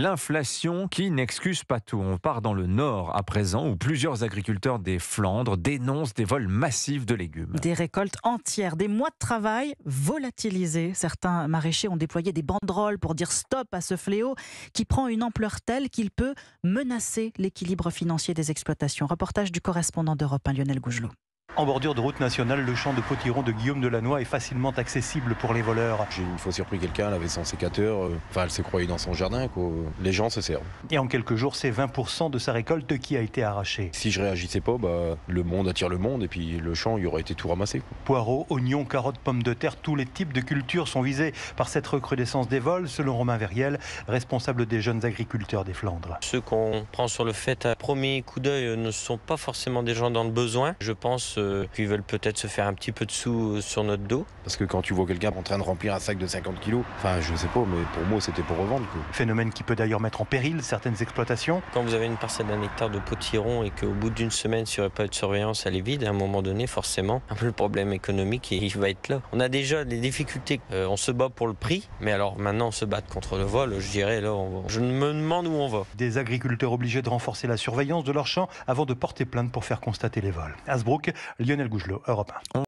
L'inflation qui n'excuse pas tout. On part dans le Nord à présent où plusieurs agriculteurs des Flandres dénoncent des vols massifs de légumes. Des récoltes entières, des mois de travail volatilisés. Certains maraîchers ont déployé des banderoles pour dire stop à ce fléau qui prend une ampleur telle qu'il peut menacer l'équilibre financier des exploitations. Reportage du correspondant d'Europe 1, Lionel Gougelot. En bordure de route nationale, le champ de potiron de Guillaume Delannoy est facilement accessible pour les voleurs. J'ai une fois surpris quelqu'un, elle avait son sécateur, elle s'est croyée dans son jardin, quoi. Les gens se servent. Et en quelques jours, c'est 20% de sa récolte qui a été arrachée. Si je réagissais pas, le monde attire le monde et puis le champ, il aurait été tout ramassé, quoi. Poireaux, oignons, carottes, pommes de terre, tous les types de cultures sont visés par cette recrudescence des vols, selon Romain Verriel, responsable des jeunes agriculteurs des Flandres. Ceux qu'on prend sur le fait à premier coup d'œil ne sont pas forcément des gens dans le besoin. Je pense qu'ils veulent peut-être se faire un petit peu de sous sur notre dos. Parce que quand tu vois quelqu'un en train de remplir un sac de 50 kilos, je sais pas, mais pour moi c'était pour revendre, quoi. Phénomène qui peut d'ailleurs mettre en péril certaines exploitations. Quand vous avez une parcelle d'un hectare de potiron et qu'au bout d'une semaine, s'il n'y aurait pas eu de surveillance, elle est vide, à un moment donné, forcément, un peu le problème économique, il va être là. On a déjà des difficultés, on se bat pour le prix, mais alors maintenant on se bat contre le vol, je dirais, là, je me demande où on va. Des agriculteurs obligés de renforcer la surveillance de leurs champs avant de porter plainte pour faire constater les vols. Hasbrook, Lionel Gougelot, Europe 1.